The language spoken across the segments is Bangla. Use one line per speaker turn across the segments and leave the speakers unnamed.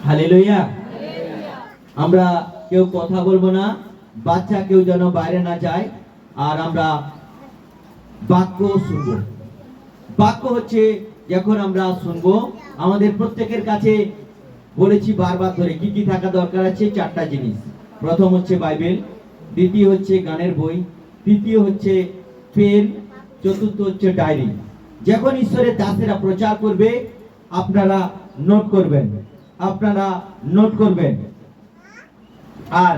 হালেলুয়া। আমরা কেউ কথা বলবো না, বাচ্চা কেউ যেন বাইরে না যায়, আর আমরা বাক্য শুনবো। বাক্য হচ্ছে যখন আমরা শুনবো, আমাদের প্রত্যেকের কাছে বলেছি বারবার ধরে কি কি থাকা দরকার আছে, চারটা জিনিস। প্রথম হচ্ছে বাইবেল, দ্বিতীয় হচ্ছে গানের বই, তৃতীয় হচ্ছে পেন, চতুর্থ হচ্ছে ডায়েরি। যখন ঈশ্বরের দাসেরা প্রচার করবে আপনারা নোট করবেন, আপনারা নোট করবেন। আর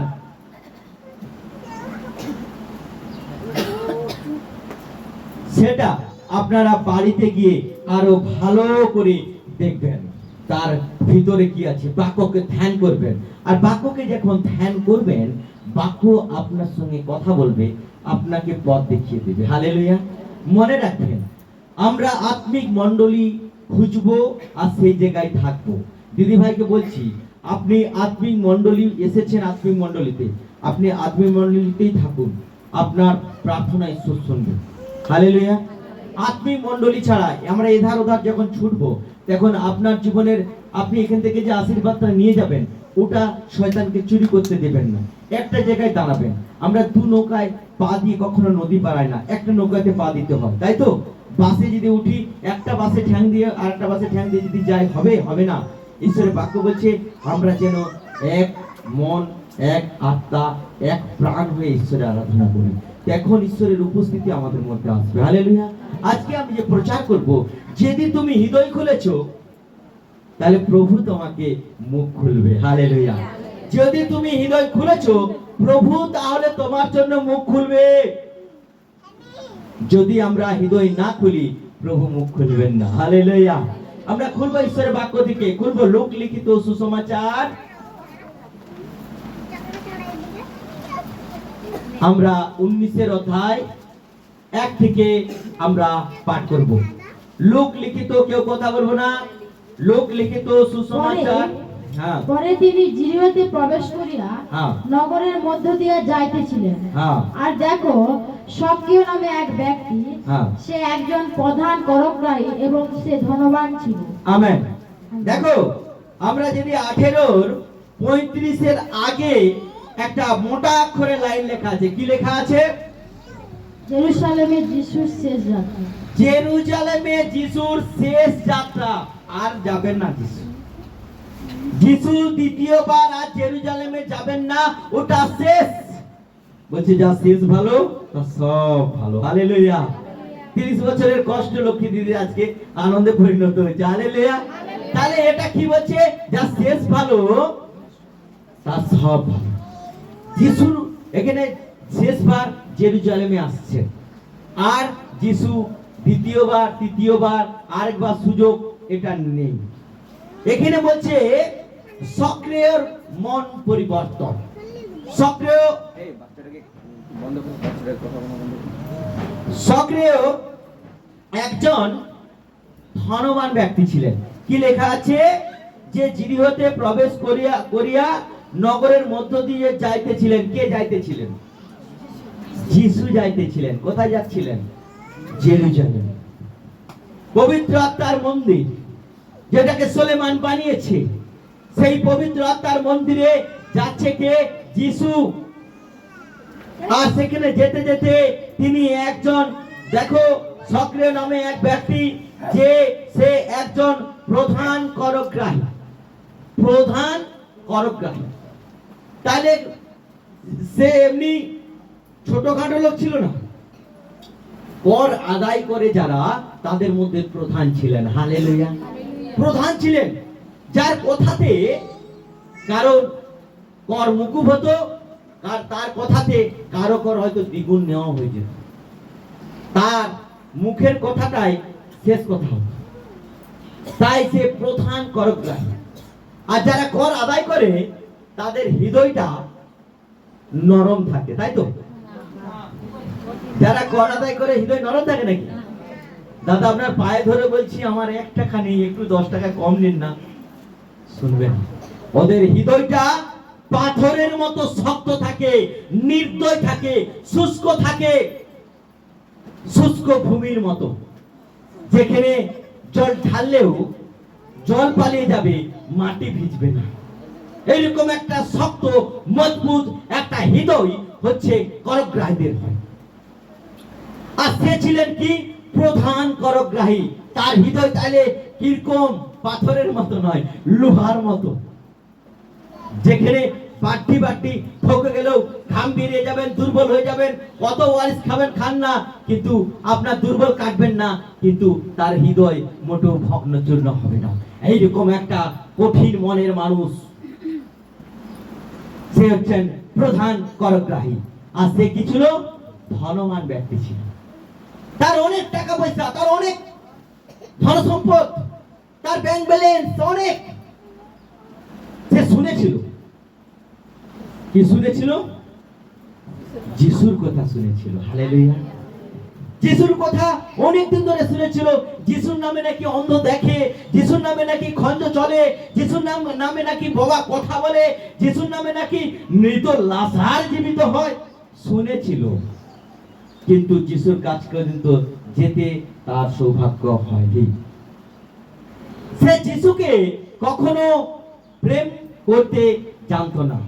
সেটা আপনারা বাড়িতে গিয়ে আরো ভালো করে দেখবেন তার ভিতরে কি আছে। বাক্যকে ধ্যান করবেন, আর বাক্যকে যখন ধ্যান করবেন বাক্য আপনার সঙ্গে কথা বলবে, আপনাকে পথ দেখিয়ে দেবে। হালেলুয়া। মনে রাখবেন, আমরা আত্মিক মণ্ডলী খুঁজবো আর সেই জায়গায় থাকবো। দিদি ভাইকে বলছি, আপনি আত্মিক মণ্ডলী এসেছেন, আত্মিক মণ্ডলীতে আপনি আত্মিক মণ্ডলীতেই থাকুন, আপনার প্রার্থনা ঈশ্বর শুনবে। হালেলুয়া। আত্মিক মণ্ডলী ছাড়া আমরা এধার ওধার যখন ছুটবো, তখন আপনার জীবনের, আপনি এখান থেকে যে আশীর্বাদটা নিয়ে যাবেন ওটা শয়তানকে চুরি করতে দেবেন না। একটা জায়গায় দাঁড়াবেন। আমরা দু নৌকায় পা দিয়ে কখনো নদী পারাই না, একটা নৌকাতে পা দিতে হয়, তাই তো? বাসে যদি উঠি, একটা বাসে ঠ্যাং দিয়ে আর একটা বাসে ঠ্যাং দিয়ে যদি যাই, হবে? হবে না। ঈশ্বরের বাক্য বলছে আমরা যেন এক মন, এক আত্মা, এক প্রাণ হয়ে ঈশ্বরের আরাধনা করি, এখন ঈশ্বরের উপস্থিতি আমাদের মধ্যে আসবে। হালেলুয়া। আজকে আমি যে প্রচার করব, যদি তুমি হৃদয় খুলেছো তাহলে প্রভু তোমাকে মুখ খুলবে। হালেলুয়া। যদি তুমি হৃদয় খুলেছো, প্রভু তাহলে তোমার জন্য মুখ খুলবে। যদি আমরা হৃদয় না খুলি, প্রভু মুখ খুলবেন না। হালেলুয়া। আমরা খুলবো ঈশ্বরের বাক্য থেকে, খুলবো লোক লিখিত সুসমাচার, আমরা 19 অধ্যায় 1 থেকে আমরা পাঠ করব। লোক লিখিত, কেউ কথা বলবো না, লোক লিখিত সুসমাচার।
পরে তিনি জিরিওতে প্রবেশ করিয়া নগরের মধ্য দিয়া যাইতেছিলেন। আর দেখো, সক্রিয় নামে এক ব্যক্তি, সে একজন প্রধান করগ্রাহী এবং সে ধনবান ছিল।
আমেন। দেখো, আমরা যদি 18:35 আগে একটা মোটা অক্ষরে লাইন লেখা আছে, কি লেখা আছে?
জেরুজালেমে যিশুর শেষ যাত্রা।
জেরুজালেমে যিশুর শেষ যাত্রা। আর যাবেন না যিশু, যিশু দ্বিতীয়বার আর জেরুজালেমে যাবেন না, ওটা শেষ। বলছে যা শেষ ভালো তা সব ভালো। হালেলুয়া। 30 বছরের কষ্ট লক্ষ্মী দিদি আজকে আনন্দে পরিণত হয়েছে। হালেলুয়া। তাহলে এটা কি বলছে? যা শেষ ভালো তা সব ভালো। যিশু এখানে শেষবার জেরুজালেমে আসছেন, আর যিশু দ্বিতীয়বার, তৃতীয়বার, আরেকবার সুযোগ এটা নেই। এখানে বলছে সক্রিয় মন পরিবর্তন। সক্রিয়, সক্রিয় একজন ধনবান ব্যক্তি ছিলেন। কি লেখা আছে? যে জিরিহতে প্রবেশ করিয়া নগরের মধ্য দিয়ে যাইতেছিলেন। কে যাইতেছিলেন? যিশু যাইতেছিলেন। কোথায় যাচ্ছিলেন? জেরুজালেম। পবিত্র আত্মার মন্দির, যেটাকে সুলেমান বানিয়েছে, সেই পবিত্র আত্মার মন্দিরে যাচ্ছে কে? যিশু। আর সেখানে যেতে যেতে তিনি একজন, দেখো, সক্রিয় নামে এক ব্যক্তি, যে সে একজন প্রধান করগ্রাহী। প্রধান করগ্রাহী। তাহলে সে এমনি ছোটখাটো লোক ছিল না, কর আদায় করে যারা, তাদের মধ্যে প্রধান ছিলেন। হালেলুয়া। প্রধান ছিলেন, যার কথাতে কারো কর মুকুব হতো, আর তার কথাতে কারো কর হয়তো দ্বিগুণ নেওয়া হয়ে যেত। তার মুখের কথাটাই শেষ কথা হতো। তাই সে প্রধান করগ্রাহী। আর যারা কর আদায় করে তাদের হৃদয়টা নরম থাকে, তাই তো? যারা কর আদায় করে হৃদয় নরম থাকে নাকি? দাদা আপনার পায়ে ধরে বলছি, আমার 1 টাকা নেই, একটু 10 টাকা কম নিন না। শুনবেন, ওদের হৃদয়টা পাথরের মতো শক্ত থাকে, নির্দয় থাকে, শুষ্ক থাকে, শুষ্ক ভূমির মতো, যেখানে জল ঢাললেও জল পালিয়ে যাবে, মাটি ভিজবে না। এইরকম একটা শক্ত মজবুত একটা হৃদয় হচ্ছে করগ্রাহীদের হয়। আর সে ছিলেন কি? প্রধান করগ্রাহী। তার হৃদয় তাহলে কিরকম? পাথরের মতো নয়, লোহার মতো। যেখানে বাটি বাটি ঠকে গেলেও ঘাম বেরিয়ে যাবেন, দুর্বল হয়ে যাবেন, কত ওয়ারিস খাবেন খান না, কিন্তু আপনার দুর্বল কাটবেন না, কিন্তু তার হৃদয় মোটেও ভগ্নচূর্ণ হবে না। এইরকম একটা কঠিন মনের মানুষ, সে হচ্ছেন প্রধান করগ্রাহী। আর সে কি ছিল? ধনবান ব্যক্তি ছিল। তার অনেক টাকা পয়সা, তার অনেক ধন সম্পদ, তার ব্যাংক ব্যালেন্স অনেক। সে শুনেছিল, কি শুনেছিল? যিশুর কথা শুনেছিল। হালেলুয়া। যিশুর কথা অনেক দিন ধরে শুনেছিল। যিশুর নামে নাকি অন্ধ দেখে, যিশুর নামে নাকি খঞ্জ চলে, যিশুর নামে নাকি বাবা কথা বলে, যিশুর নামে নাকি মৃত লাশার জীবিত হয়। শুনেছিল, কিন্তু যিশুর কাজ পর্যন্ত যেতে তার সৌভাগ্য হয়নি। সে যিশুকে কখনো প্রেম করতে জানতো না।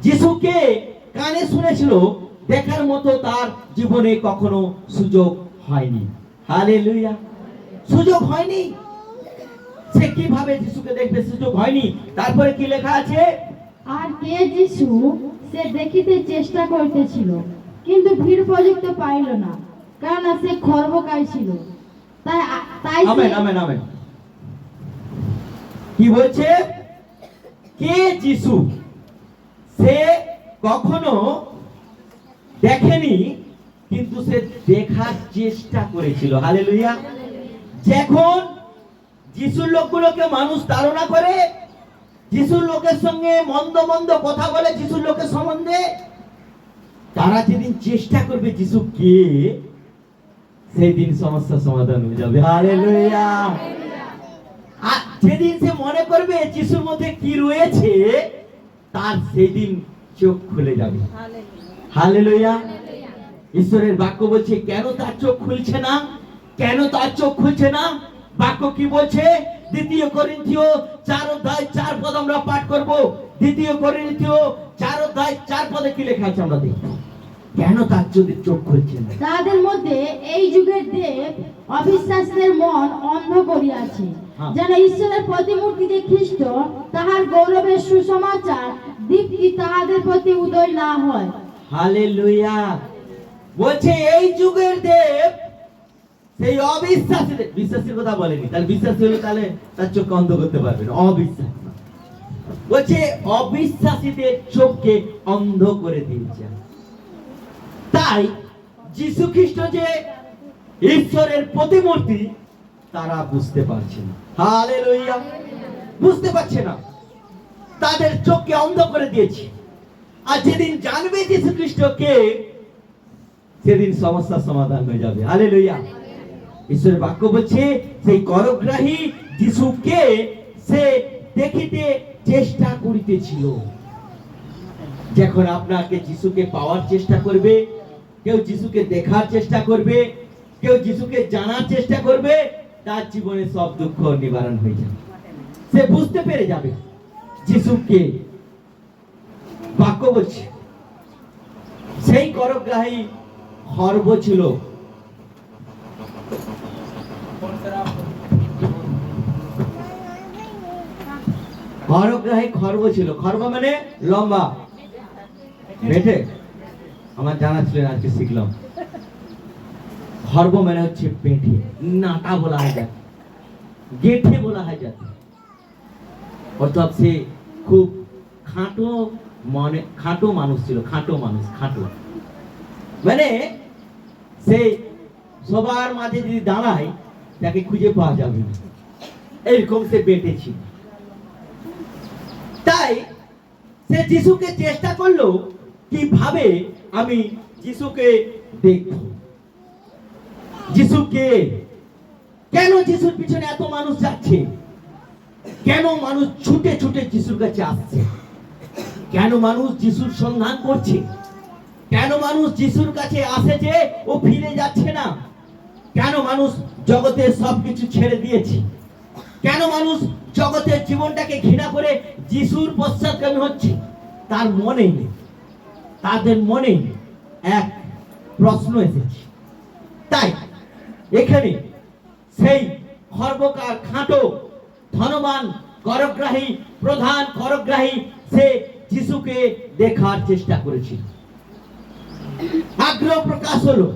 যিশুকে কানে শুনেছিল, দেখার মতো তার জীবনে কখনো সুযোগ হয়নি। হালেলুয়া। সুযোগ হয়নি। সে কিভাবে যিশুকে দেখবে? সুযোগ হয়নি। তারপরে কি লেখা আছে?
আর কে যিশু সে দেখিতে চেষ্টা করিতেছিল, কিন্তু ভিড় পর্যন্ত পাইল না, কারণ সে খর্বকায় ছিল। তাই তাই
আমেন আমেন আমেন। কি বলছে? কে যিশু সে কখনো দেখেনি, কিন্তু সে দেখার চেষ্টা করেছিল। হালেলুয়া। যখন যিশুর লোকগুলোকে মানুষ তাড়না করে, যিশুর লোকের সঙ্গে মন্দ মন্দ কথা বলে, যিশুর লোকের সম্বন্ধে, তারা যেদিন চেষ্টা করবে যিশু কে, সেই দিন সমস্যার সমাধান হয়ে যাবে। হালেলুয়া। আর যেদিন সে মনে করবে যিশুর মধ্যে কি রয়েছে, তার সেদিন চোখ খুলে যাবে। হালেলুয়া। ঈশ্বরের বাক্য বলছে কেন তার চোখ খুলছে না? কেন তার চোখ খুলছে না? বাক্য কি বলছে? 2 করিন্থীয় 4 অধ্যায় 4 পদ আমরা পাঠ করব। 2 করিন্থীয় 4 অধ্যায় 4 পদে কি লেখা আছে আমরা দেখব। কেন তার চোখ খুলছে না?
তাদের মধ্যে এই যুগের দেব অবিশ্বাসীদের মন অন্ধ করিয়াছে, যেন ঈশ্বরের প্রতিমূর্তি যে খ্রিস্ট, তাহার গৌরবের সুসমাচার দীপ্তি তাহাদের প্রতি উদয় না হয়।
হালেলুয়া। বলছে এই যুগের দেব সেই অবিশ্বাসীদের, বিশ্বাসীর কথা বলেনি, তাহলে বিশ্বাসী হলে তাহলে তার চোখ অন্ধ করতে পারবে না। অবিশ্বাস বলছে অবিশ্বাসীদের চোখকে অন্ধ করে দিয়েছে। তাই যীশু খ্রিস্ট যে ঈশ্বরের প্রতিমূর্তি, তারা বুঝতে পারছে না। হালেলুয়া। বুঝতে পারছে না, তাদের চোখকে অন্ধ করে দিয়েছে। আর যেদিন জানবে যীশু খ্রিস্টকে, সেদিন সমস্যার সমাধান হয়ে যাবে। হালেলুয়া। ঈশ্বরের বাক্য বলছে সেই করগ্রাহী যিশুকে সে দেখিতে চেষ্টা করিতেছিল। যখন আপনাকে যিশুকে পাওয়ার চেষ্টা করবে, কেউ যিশুকে দেখার চেষ্টা করবে, কেউ যিশুকে জানার চেষ্টা করবে, তার জীবনে সব দুঃখ নিবারণ হয়ে যাবে। সে বুঝতে পেরে যাবে যিশুকে। বাক্য বলছে সেই করগ্রাহী খর্ব ছিল। করগ্রাহী খর্ব ছিল। খর্ব মানে লম্বা, বেটে। আমার জানা ছিল না, আজকে শিখলাম। খর্ব মানে হচ্ছে পেটে, নাটা বলা হয় যাতে, গেঠে বলা হয় যাতে। অর্থাৎ সে খুব খাটো, মানে খাটো মানুষ ছিল। খাটো মানুষ, খাটো মানে সে সবার মাঝে যদি দাঁড়ায় তাকে খুঁজে পাওয়া যাবে না, এইরকম সে বেটে ছিল। তাই সে যিশুকে চেষ্টা করলো কিভাবে আমি যিশুকে দেখব। যিশুকে কেন যিশুর পিছনে এত মানুষ যাচ্ছে? কেন মানুষ ছুটে ছুটে যিশুর কাছে আসছে? কেন মানুষ যিশুর সন্ধান করছে? কেন মানুষ যিশুর কাছে আসে যে ও ফিরে যাচ্ছে না? কেন মানুষ জগতের সবকিছু ছেড়ে দিয়েছে? কেন মানুষ জগতের জীবনটাকে ঘৃণা করে যিশুর পশ্চাৎগামী হচ্ছে? তার মনে, তাদের মনে এক প্রশ্ন এসেছে। তাই এখানে সেই খর্বকার, খাঁটো, ধনবান, করগ্রাহী, প্রধান করগ্রাহী, সে যিশুকে দেখার চেষ্টা করেছিল। আগ্রহ প্রকাশ হলো,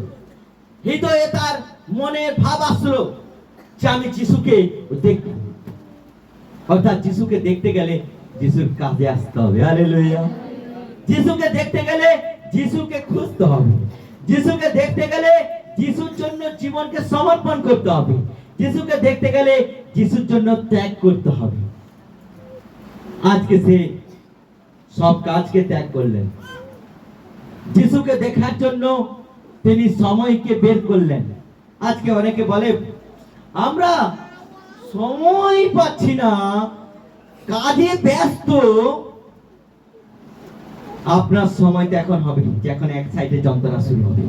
হৃদয়ে তার মনের ভাব আসলো যে আমি যিশুকে দেখব। অর্থাৎ যিশুকে দেখতে গেলে যিশুর কাছে আসতে হবে। হালেলুয়া। যিশুকে দেখতে গেলে যিশুকে খুঁজতে হবে। যিশুকে দেখতে গেলে যিশুর জন্য জীবনকে সমর্পণ করতে হবে। যিশুকে দেখতে গেলে যিশুর জন্য ত্যাগ করতে হবে। আজকে সে সব কাজকে ত্যাগ করলেন, যিশুকে দেখার জন্য তিনি সময়কে বের করলেন। আজকে অনেকে বলে আমরা সময় পাচ্ছি না, কাজে ব্যস্ত। আপনার সময়টা এখন হবে, যখন এক সাইডে যন্ত্রণা শুরু হবে।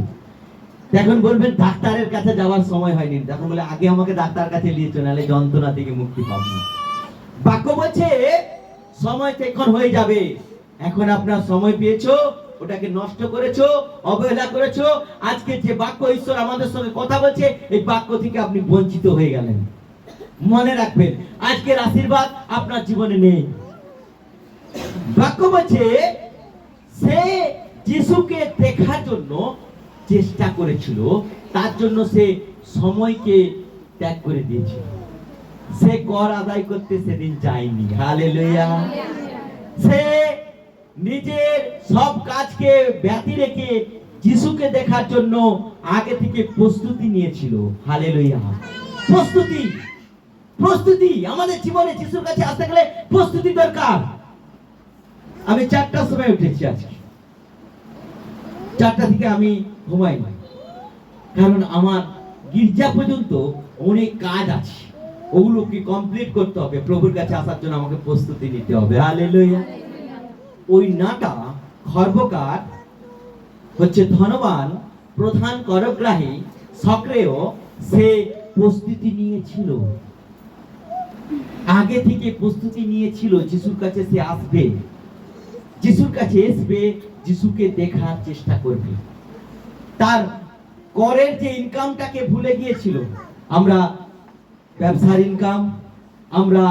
এখন বলবেন ডাক্তারের কাছে যাওয়ার সময় হয়নি। তখন বলে আগে আমাকে ডাক্তার কাছে নিয়ে চলে, নাহলে যন্ত্রণা থেকে মুক্তি পাবো না। বাক্য বলছে সময় এখন হয়ে যাবে। এখন আপনার সময় পেয়েছো, ওটাকে নষ্ট করেছো, অবহেলা করেছো। আজকে যে বাক্য ঈশ্বর আমাদের সঙ্গে কথা বলছে, এই বাক্য থেকে আপনি বঞ্চিত হয়ে গেলেন। মনে রাখবেন, আজকের আশীর্বাদ আপনার জীবনে নেই। বাক্য বলছে সে যিশুকে দেখার জন্য চেষ্টা করেছিল, তার জন্য সে সময়কে ত্যাগ করে দিয়েছিল। সে কর আদায় করতে সেদিন যায়নি। হালেলুয়া। সে নিজের সব কাজকে ব্যতি রেখে যিশুকে দেখার জন্য আগে থেকে প্রস্তুতি নিয়েছিল। হালেলুয়া। প্রস্তুতি, প্রস্তুতি। আমাদের জীবনে যিশুর কাছে আসতে গেলে প্রস্তুতি দরকার। আমি 4টার সময় উঠেছি আজকে। 4টা থেকে আমি ঘুমাই না, কারণ আমার গির্জা পর্যন্ত অনেক কাজ আছে, ওগুলোকে কমপ্লিট করতে হবে। প্রভুর কাছে আসার জন্য আমাকে প্রস্তুতি নিতে হবে। হালেলুয়া। ওই নাটা খর্বকার হচ্ছে ধনবান, প্রধান করগ্রাহী, সক্রিয়। সে প্রস্তুতি নিয়েছিল, আগে থেকে প্রস্তুতি নিয়েছিল। যিশুর কাছে সে আসবে, যিশুর কাছে আসবে, যিশুকে দেখার চেষ্টা করবে। তার করের যে ইনকামটাকে ভুলে গিয়েছিল। আমরা ব্যবসার ইনকাম, আমরা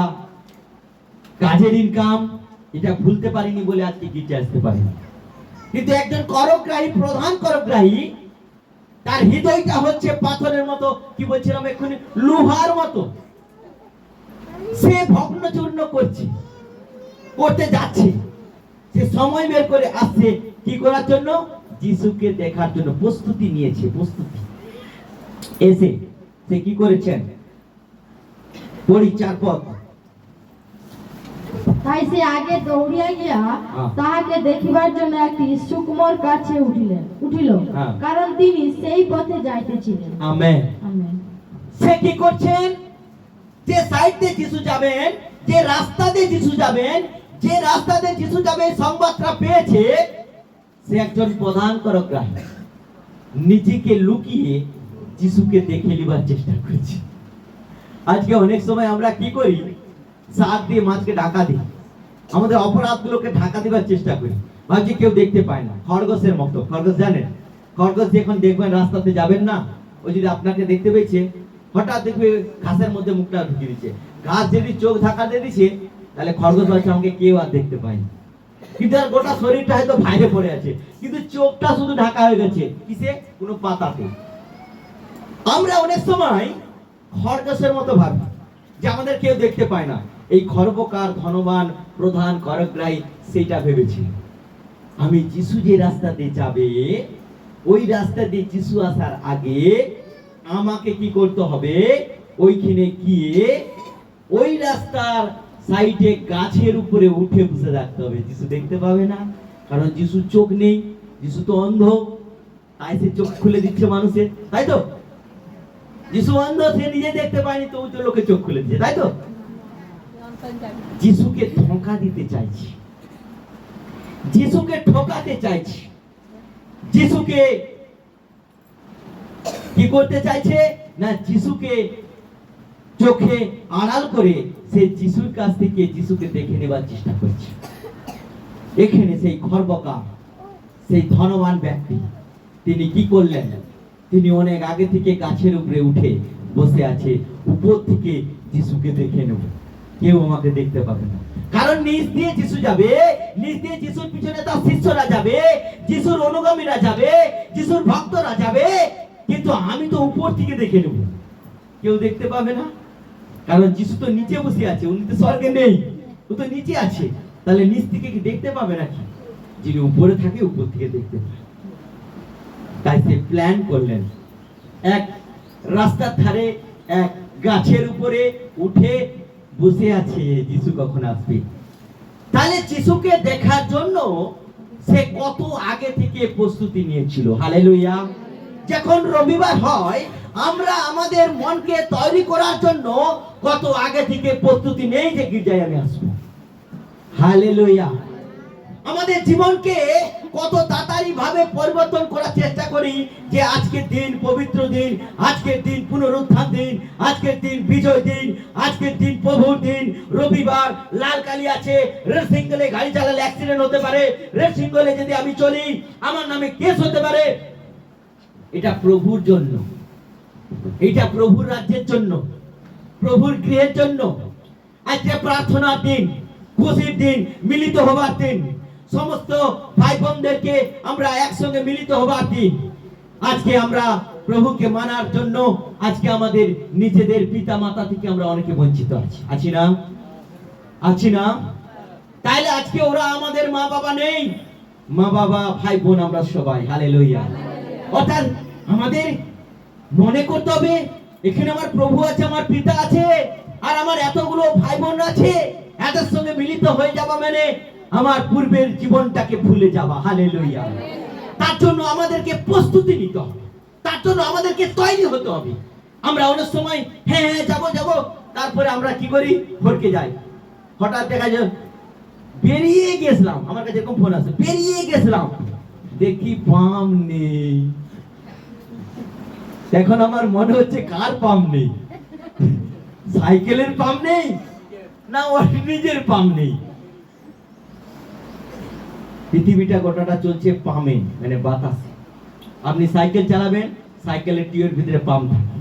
কাজের ইনকাম, এটা ভুলতে পারিনি বলে আজকে গির্জা আসতে পারিনি। কিন্তু একজন করগ্রাহী, প্রধান করগ্রাহী, তার হৃদয়টা হচ্ছে পাথরের মতো, কি বলছিলাম এক্ষুনি, লোহার মতো। সে ভগ্ন চূর্ণ করতে যাচ্ছে। সে সময় বের করে আসছে কি করার জন্য? যিশুকে দেখার জন্য প্রস্তুতি নিয়েছে। প্রস্তুতি এসে সে কি করেছেন? পরিচার পথ।
তাই সে আগে দৌড়িয়া গিয়া তাহাকে দেখিবার জন্য একটি সুকুমার কাছে উঠিল, কারণ তিনি সেই পথে যাইতেছিলেন।
আমেন।
আমেন।
সে কি করছেন? যে সাইড দিয়ে যিশু যাবেন, যে রাস্তা দিয়ে যিশু যাবেন, যে রাস্তা দিয়ে যিশু যাবে, সংবাদটা পেয়েছে। সে একজন প্রধান করগ্রাহী, নিজেকে লুকিয়ে যিশুকে দেখে নিবার চেষ্টা করছে। আজকে অনেক সময় আমরা কি করি? শাক দিয়ে মাছকে ঢাকা দিই, আমাদের অপরাধগুলোকে ঢাকা দিবার চেষ্টা করি, ভাবছি কেউ দেখতে পায় না। খরগোশের মতো। খরগোশ জানেন? খরগোশ যখন দেখবেন রাস্তাতে যাবেন না, ও যদি আপনাকে দেখতে পেয়েছে, হঠাৎ দেখবে ঘাসের মধ্যে মুখটা ঢুকিয়ে দিচ্ছে। ঘাস যদি চোখ ঢাকা দিয়ে দিচ্ছে, তাহলে খরগোশ ভাবছে আমাকে কেউ আর দেখতে পায়নি। কিন্তু আর গোটা শরীরটা হয়তো বাইরে পড়ে আছে, কিন্তু চোখটা শুধু ঢাকা হয়ে গেছে কিসে? কোনো পাতাতে। আমরা অনেক সময় খরগোশের মতো ভাবি যে আমাদের কেউ দেখতে পায় না। এই খর্বকার, ধনবান, প্রধান করগ্রাহী সেটা ভেবেছিল, আমি যিশু যে রাস্তা দিয়ে যাবে, ওই রাস্তা দিয়ে যিশু আসার আগে আমাকে কি করতে হবে? ওইখানে গিয়ে ওই রাস্তার সাইডে গাছের উপরে উঠে বসে থাকতে হবে। যিশু দেখতে পাবে না, কারণ যিশুর চোখ নেই, যিশু তো অন্ধ। তাই সে চোখ খুলে দিচ্ছে মানুষের, তাই তো? যিশু অন্ধ, সে নিজে দেখতে পায়নি, তো ওই তো লোকে চোখ খুলে দিচ্ছে, তাই তো? যিশুকে ধোঁকা দিতে চাইছি, যিশুকে ঠকাতে চাইছি, যিশুকে কি করতে চাইছে না? যিশুকে চোখে আড়াল করে সে যিশুর কাছ থেকে যিশুকে দেখে নেবার চেষ্টা করছে। এখানে সেই খরবকা, সেই ধনবান ব্যক্তি, তিনি কি করলেন? তিনি অনেক আগে থেকে গাছের উপরে উঠে বসে আছে, উপর থেকে যিশুকে দেখে নেব, কেউ আমাকে দেখতে পাবে না। কারণ নিচ দিয়ে যিশু যাবে, নিচ দিয়ে যিশুর পিছনে তার শিষ্যরা যাবে, যিশুর অনুগামীরা যাবে, যিশুর ভক্তরা যাবে, কিন্তু আমি তো উপর থেকে দেখে নেব, কেউ দেখতে পাবে না। কারণ যিশু তো নিচে বসে আছে, উনি তো স্বর্গে নেই, ও তো নিচে আছে, তাহলে নিচ থেকে কি দেখতে পাবে নাকি? যিনি উপরে থাকে উপর থেকে দেখতে পাবে। তাই সে প্ল্যান করলেন, এক রাস্তার ধারে এক গাছের উপরে উঠে বসে আছে যিশু কখন আসবে। তাহলে যিশুকে দেখার জন্য সে কত আগে থেকে প্রস্তুতি নিয়েছিল। হালেলুয়া। যখন রবিবার হয়, আমরা আমাদের মনকে তৈরি করার জন্য কত আগে থেকে প্রস্তুতি নেই যে গির্জায় আমি আসবো। হালেলুয়া। আমাদের জীবনকে কত তাড়াতাড়ি ভাবে পরিবর্তন করার চেষ্টা করি যে আজকের দিন পবিত্র দিন, আজকের দিন পুনরুত্থান দিন, আজকের দিন বিজয় দিন, আজকের দিন প্রভুর দিন, রবিবার, লাল কালি আছে, রেড সিঙ্গেলে গাড়ি চালালে অ্যাক্সিডেন্ট হতে পারে, রেড সিঙ্গেলে যদি আমি চলি আমার নামে কেস হতে পারে। এটা প্রভুর জন্য, এটা প্রভুর রাজ্যের জন্য, প্রভুর গৃহের জন্য। আজকে প্রার্থনার দিন, খুশির দিন, মিলিত হবার দিন, সমস্ত ভাই বোনদেরকে আমরা একসঙ্গে মিলিত হবার দিন। আজকে আমরা প্রভুকে মানার জন্য আজকে আমাদের নিজেদের পিতা মাতা থেকে আমরা অনেকে বঞ্চিত আছি না? আছি না? তাইলে আজকে ওরা আমাদের মা বাবা নেই, মা বাবা ভাই বোন আমরা সবাই। হালেলুয়া। অর্থাৎ আমাদের মনে করতে হবে এখানে আমার প্রভু আছে, আমার পিতা আছে, আর আমার এতগুলো ভাই বোন আছে, এদের সঙ্গে মিলিত হয়ে যাওয়া মানে আমার পূর্বের জীবনটাকে ভুলে যাওয়া। হালেলুয়া। তার জন্য আমাদেরকে প্রস্তুতি নিতে হবে, তার জন্য আমাদেরকে তৈরি হতে হবে। আমরা অনেক সময় হ্যাঁ হ্যাঁ যাবো যাবো, তারপরে আমরা কি করি? ভরকে যাই। হঠাৎ দেখা যায় বেরিয়ে গেছিলাম, আমার কাছে এরকম ফোন আছে, বেরিয়ে গেছিলাম, দেখি পাম নেই। এখন আমার মনে হচ্ছে কার পাম নেই? সাইকেলের পাম নেই না ওর নিজের পাম নেই? পৃথিবীটা গোটাটা চলছে পামে, মানে বাতাসে। আপনি সাইকেল চালাবেন, সাইকেলের টিউবের ভিতরে পাম্প থাকে,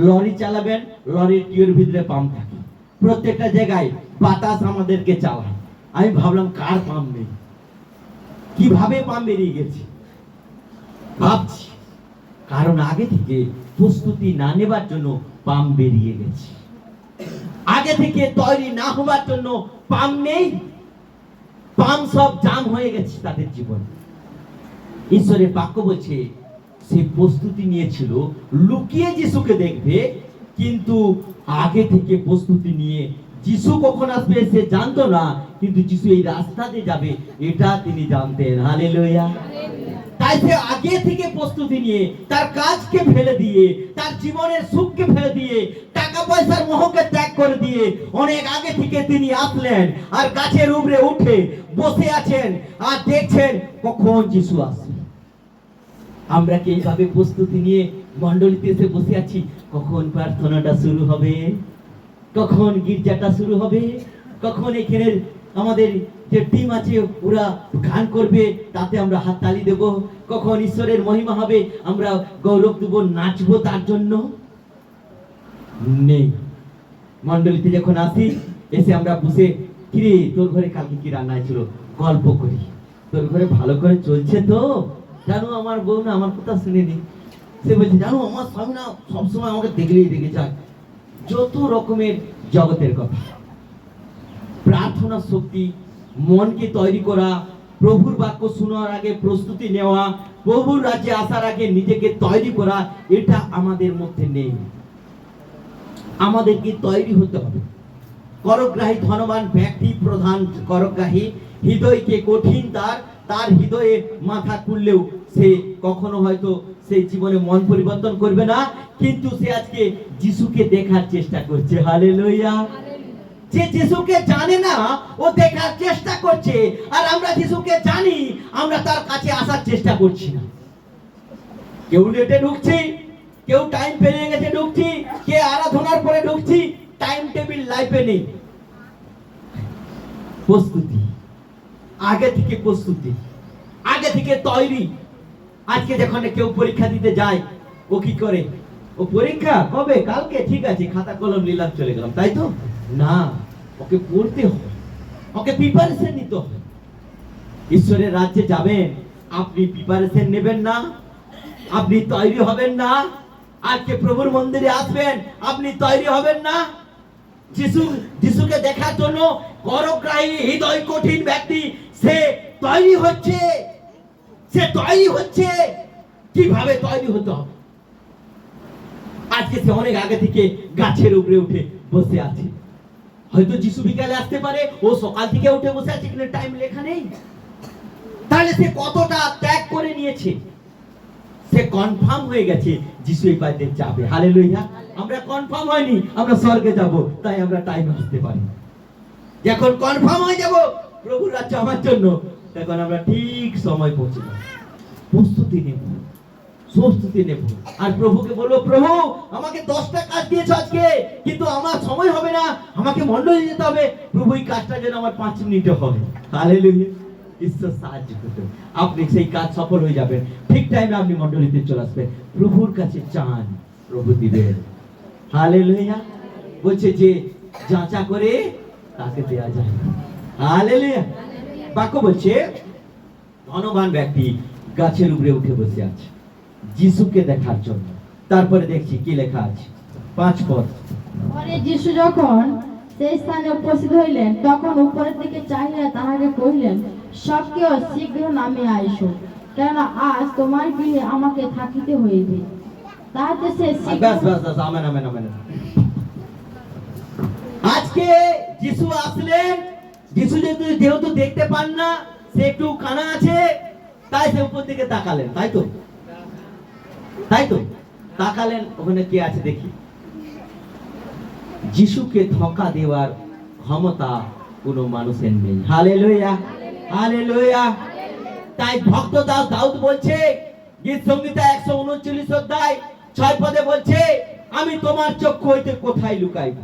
লরি চালাবেন, লরির টিউবের ভিতরে পাম্প থাকে। প্রত্যেকটা জায়গায় বাতাস আমাদেরকে চালায়। আমি ভাবলাম কার পাম্প নেই, কিভাবে পাম্প বেরিয়ে গেছে ভাবছি, কারণ আগে থেকে প্রস্তুতি না নেবার জন্য পাম্প বেরিয়ে গেছে, আগে থেকে তৈরি না হবার জন্য পাম্প নেই, পাম্প সব জাম হয়ে গেছে তাদের জীবনে। ঈশ্বরের বাক্য বলছে সে প্রস্তুতি নিয়েছিল লুকিয়ে যিশুকে দেখবে, কিন্তু আগে থেকে প্রস্তুতি নিয়ে যিশু কখন আসবে সে জানতো না, কিন্তু যিশু এই রাস্তা দিয়ে যাবে এটা তিনি জানতেন। হালেলুয়া। তাই সে আগে থেকে প্রস্তুতি নিয়ে তার কাজকে ফেলে দিয়ে, তার জীবনের সুখকে ফেলে দিয়ে, টাকা পয়সার মোহকে ত্যাগ করে দিয়ে অনেক আগে থেকে তিনি আসলেন, আর গাছের উপরে উঠে বসে আছেন আর দেখছেন কখন যিশু আসবে। আমরা কি এইভাবে প্রস্তুতি নিয়ে মণ্ডলীতে এসে বসে আছি? কখন প্রার্থনাটা শুরু হবে, কখন গির্জাটা শুরু হবে, কখন এখানে আমাদের যে টিম আছে ওরা গান করবে, তাতে আমরা হাততালি দেব, কখন ঈশ্বরের মহিমা হবে, আমরা গৌরব দেব, নাচবো তার জন্য? নেই। মণ্ডলীতে যখন আসি, এসে আমরা বসে, কিরে তোর ঘরে কালকে কি রান্না ছিল, গল্প করি, তোর ঘরে ভালো করে চলছে তো? জানো আমার বউ না আমার কথা শুনেনি, সে বলছে জানো আমার স্বামী না সবসময় আমাকে দেখলেই দেখে যায়, যত রকমের জগতের কথা। প্রার্থনা শক্তি, মনকে তৈরি করা, প্রভুর বাক্য শোনার আগে প্রস্তুতি নেওয়া, প্রভুর রাজ্যে আসার আগে নিজেকে তৈরি করা, এটা আমাদের মধ্যে নেই। আমাদেরকে তৈরি হতে হবে। করগ্রাহী ধনবান ব্যক্তি প্রধান করগ্রাহী, হৃদয়কে কঠিন তার হৃদয়ে মাথা খুললেও সে কখনো হয়তো সেই জীবনে মন পরিবর্তন করবে না, কিন্তু সে আজকে যিশুকে দেখার চেষ্টা করছে। হালেলুয়া। যে যিশুকে জানে না ও দেখার চেষ্টা করছে, আর আমরা যিশুকে জানি আমরা তার কাছে আসার চেষ্টা করছি না। কেউ লেটে ঢুকছি, কেউ টাইম পেরিয়ে গেছে ঢুকছি, কে আরাধনার পরে ঢুকছি, টাইম টেবিল লাইফে নেই। প্রস্তুতি, আগে থেকে প্রস্তুতি, আগে থেকে তৈরি। আজকে যখন কেউ পরীক্ষা দিতে যায়, ও কি করে? ও পরীক্ষা কবে? কালকে, ঠিক আছে, খাতা কলম নিলাম চলে গেলাম, তাই তো না। ওকে পড়তে হবে, ওকে প্রিপারেশন নিতে হবে। ঈশ্বরের রাজ্যে যাবেন, আপনি প্রিপারেশন নেবেন না, আপনি তৈরি হবেন না। আজকে প্রভুর মন্দিরে আসবেন, আপনি তৈরি হবেন না। যিশুকে দেখার জন্য করগ্রাহী হৃদয় কঠিন ব্যক্তি সে তৈরি হচ্ছে, সে তৈরি হচ্ছে। কিভাবে তৈরি হতে হবে? আজকে সে অনেক আগে থেকে গাছের উপরে উঠে বসে আছে। হয়তো যিশু বিকালে আসতে পারে, ও সকাল থেকে উঠে বসে আছে, কিন্তু টাইম লেখা নেই। তাহলে সে কতটা ত্যাগ করে নিয়েছে, সে কনফার্ম হয়ে গেছে যিশু এই বাড়িতে যাবে। হালেলুয়া। আমরা কনফার্ম হয়নি আমরা স্বর্গে যাব, তাই আমরা টাইম আসতে পারি। যখন কনফার্ম হয়ে যাব প্রভুর রাজ্যে আমার জন্য, তখন আমরা ঠিক সময় পৌঁছে যাব। প্রস্তুতি নেব, প্রস্তুতি নেব। আর প্রভুকে বলবো, প্রভু আমাকে 10টা কাজ দিয়েছো আজকে, কিন্তু আমার সময় হবে না, আমাকে মণ্ডলে যেতে হবে। প্রভু এই কাজটা যেন আমার 5 মিনিটে হবে। হালেলুয়া। ঈশ্বর সাহায্য করতে, আপনি সেই কাজ সফল হয়ে যাবেন। ঠিক টাইমে আপনি মণ্ডলীতে চলে আসবেন। প্রভুর কাছে চান, প্রভু দিবেন। হালেলুয়া। বলছে যে যাচা করে তাকে দেয়া যায়। হালেলুয়া। বাক্য বলছে ধনবান ব্যক্তি গাছের উপরে উঠে বসে আছে যিশুকে দেখার জন্য। তারপরে দেখছি কি লেখা আছে, 5 পদ।
পরে যিশু যখন সেই স্থানে উপস্থিত হইলেন, তখন উপরের দিকে চাহিয়া তাহাকে কহিলেন, সবকেও শীঘ্র নামে আইসো, কেননা আজ তোমার গৃহে আমাকে থাকিতে হইবে। তাহাতে সে
আমেন আমেন আমেন। আজকে যিশু আসলেন, যিশু যেহেতু দেখতে পান না, সে একটু কানা আছে, তাই সে উপর দিকে তাকালেন, তাই তো, তাই তো তাকালেন। ওখানে কে আছে দেখি। যিশুকে ধোঁকা দেওয়ার ক্ষমতা কোনো মানুষের নেই। Hallelujah, hallelujah. তাই ভক্ত দাউদ বলছে, গীত সংহিতা 139 অধ্যায় 6 পদে বলছে, আমি তোমার চক্ষু হইতে কোথায় লুকাইব?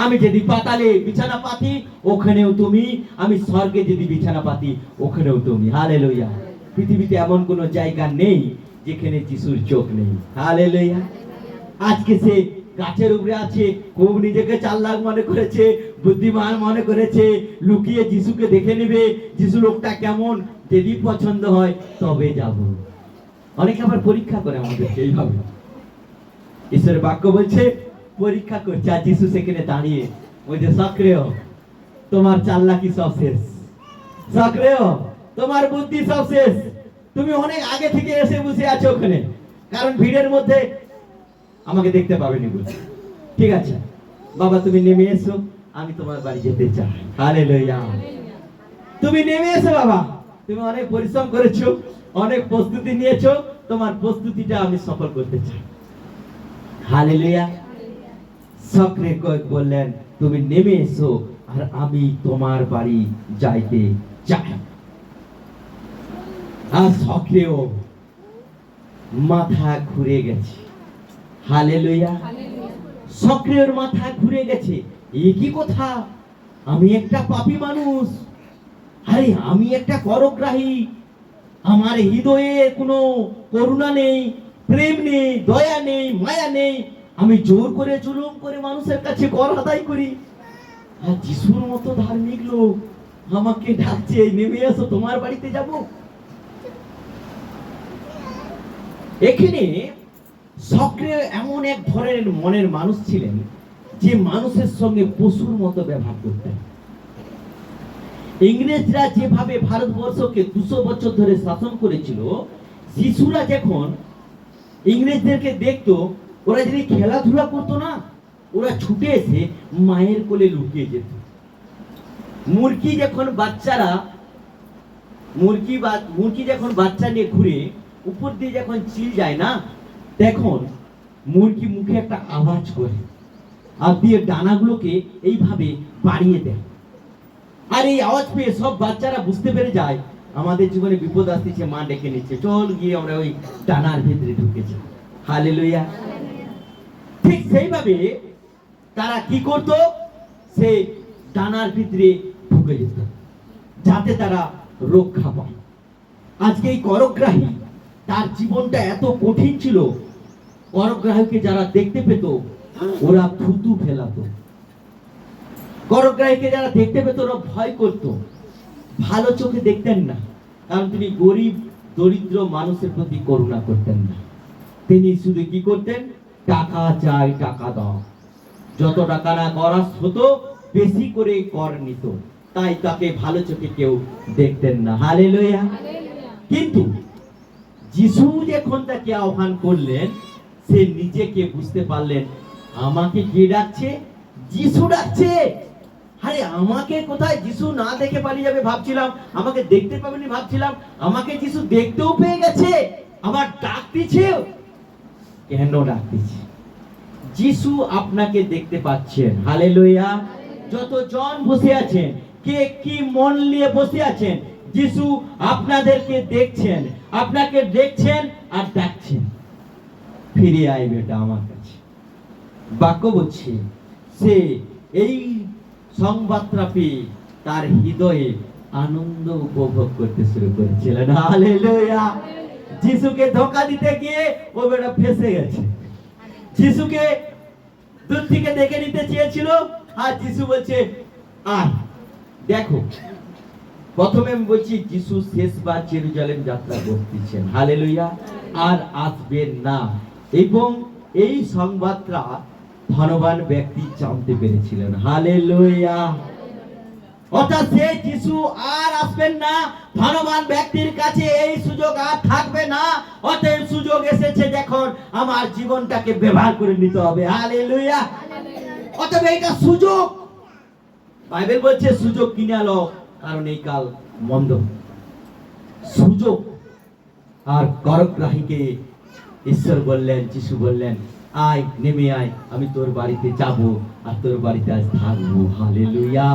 আমি যদি পাতালে বিছানা পাতি, ওখানেও তুমি। আমি স্বর্গে যদি বিছানা পাতি, ওখানেও তুমি। হালেলুয়া। পৃথিবীতে এমন কোন জায়গা নেই যেখানে যিশুর চোখ নেই। হালেলুয়া। আজকে সে গাছের উপরে আছে, খুব নিজেকে চালাক মনে করেছে, বুদ্ধিমান মনে করেছে, লুকিয়ে যিশুকে দেখে নেবে, যিশু লোকটা কেমন, যদি পছন্দ হয় তবে যাব। অনেকে আবার পরীক্ষা করে আমাদেরকে এইভাবে। ঈশ্বরের বাক্য বলছে পরীক্ষা করছে, আর যিশু সেখানে দাঁড়িয়ে বলছে, সক্রিয় তোমার চালাকি সব শেষ, সক্রিয় তোমার বুদ্ধি সব শেষ। তুমি অনেক আগে থেকে এসে বসে আছো ওখানে, কারণ ভিড়ের মধ্যে আমাকে দেখতে পাবেনি বলছে। ঠিক আছে বাবা, তুমি নেমে এসো, আমি তোমার বাড়ি যেতে চাই। হালেলুয়া। তুমি নেমে এসো বাবা, তুমি অনেক পরিশ্রম করেছো, অনেক প্রস্তুতি নিয়েছো, তোমার প্রস্তুতিটা আমি সফল করতে চাই। হালেলুয়া। সক্রিয় বললেন, তুমি নেমে এসো, আর আমি তোমার বাড়ি যাইতে চাই। আর সক্রিয় মাথা ঘুরে গেছে। হালেলুয়া। সক্রিয়র মাথা ঘুরে গেছে। এ কি কথা? আমি একটা পাপী মানুষ, আরে আমি একটা করগ্রাহী, আমার হৃদয়ে কোনো করুণা নেই, প্রেম নেই, দয়া নেই, মায়া নেই। আমি জোর করে জুলুম করে মানুষের কাছে কর আদায় করি। আর যিশুর মতো ধার্মিক লোক আমাকে ডাকছে, নেমে এসো, তোমার বাড়িতে যাব। এখানে সক্রিয় এমন এক ধরনের মনের মানুষ ছিলেন যে মানুষের সঙ্গে পশুর মতো ব্যবহার করতেন। ইংরেজরা যেভাবে ভারতবর্ষকে 200 বছর ধরে শাসন করেছিল, শিশুরা যখন ইংরেজদেরকে দেখতো, ওরা যদি খেলাধুলা করতো না, ওরা ছুটে এসে মায়ের কোলে লুকিয়ে যেত। মুরগি যখন বাচ্চা নিয়ে ঘুরে উপর দিয়ে যখন চিল যায় না, তখন মুরগি মুখে একটা আওয়াজ করে আর দিয়ে ডানাগুলোকে এইভাবে বাড়িয়ে দেয়। আর এই আওয়াজ পেয়ে সব বাচ্চারা বুঝতে পেরে যায় আমাদের জীবনে বিপদ আসতেছে, মা ডেকে নিচ্ছে, চল গিয়ে আমরা ওই ডানার ভিতরে ঢুকে যাই। হালেলুয়া। ঠিক সেইভাবে তারা কি করত, সে ডানার ভিতরে ঢুকে যেত যাতে তারা রক্ষা পায়। আজকে এই করগ্রাহী, তার জীবনটা এত কঠিন ছিল, করগ্রাহীকে যারা দেখতে পেত ওরা থুতু ফেলাতো, করগ্রাহীকে যারা দেখতে পেত ওরা ভয় করত, ভালো চোখে দেখতেন না, কারণ তিনি গরিব দরিদ্র মানুষের প্রতি করুণা করতেন না। তিনি শুধু কি করতেন, টাকা চাই, টাকা দাও, যত টাকা না খরচ হতো বেশি করে কর নিত, তাই তাকে ভালো চোখে কেউ দেখতেন না। হালেলুয়া। কিন্তু যিশু যখন তাকে আহ্বান করলেন, সে নিজেকে বুঝতে পারলেন, আমাকে কে ডাকছে? যিশু ডাকছে। আরে আমাকে কোথায় যিশু না দেখে পালিয়ে যাবে ভাবছিলাম, আমাকে দেখতে পাবেনি ভাবছিলাম, আমাকে যিশু দেখতেও পেয়ে গেছে, আবার ডাকতেছে। কেন ডাকতেছে? যিশু আপনাকে দেখতে পাচ্ছেন। হালেলুয়া। যতজন বসে আছেন, কে কি মন নিয়ে বসে আছেন, যিশু আপনাদেরকে দেখছেন, আপনাকে দেখছেন আর ডাকছেন, ফিরে আয় বেটা আমার কাছে। বাক্য বলছে, সে এই সংবাদটা পেয়ে তার হৃদয়ে আনন্দ উপভোগ করতে শুরু করেছিলেন। হালেলুয়া। যিশুকে ধোঁকা দিতে গিয়ে ও বেটা ফেসে গেছে। যিশুকে দূর থেকে দেখে নিতে চেয়েছিল, আর যিশু বলছে আয়। দেখো, প্রথমে আমি বলছি, যিশু শেষবার জেরুজালেম যাত্রা করতেছেন। হালেলুয়া। আর আসবেন না, এবং এই সংবাদটা ধনবান ব্যক্তি জানতে পেরেছিলেন। হালেলুয়া। অর্থাৎ সে যিশু আর আসবেন না, ধনবান ব্যক্তির কাছে এই সুযোগ আর থাকবে না। অতএব সুযোগ এসেছে যখন, আমার জীবনটাকে ব্যবহার করে নিতে হবে। হালেলুয়া। অতএব এটা সুযোগ। বাইবেল বলছে সুযোগ কিনে আলো, কারণ এই কাল মন্দ। সুযোগ। আর করগ্রাহীকে ঈশ্বর বললেন, যিশু বললেন, আয়, নেমে আয়, আমি তোর বাড়িতে যাব আর তোর বাড়িতে আজ থাকবো। হালেলুয়া।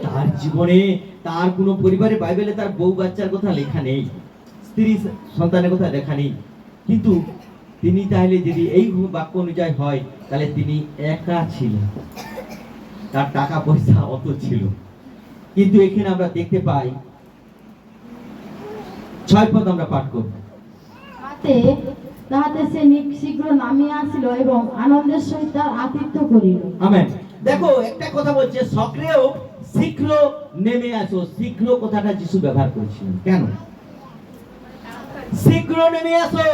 তার জীবনে তার কোনো পরিবারে বাইবেলে তার বউ বাচ্চার কথা লেখা নেই, স্ত্রী সন্তানের কথা লেখা নেই, কিন্তু তিনি তাহলে যদি এই বাক্য অনুযায়ী হয়, তাহলে তিনি একা ছিলেন, তার টাকা পয়সা অত ছিল। কিন্তু এখানে আমরা দেখতে পাই, 6 পদ আমরা পাঠ করব।
তাহাতে সে শীঘ্র নামিয়া আসিল এবং আনন্দের সহিত তার আতিথ্য করিল।
আমেন। দেখো, একটা কথা বলছে, সক্রিয় শীঘ্র নেমে আসো। শীঘ্র কথাটা যিশু ব্যবহার করেছিলেন কেন? শীঘ্র নেমে আসো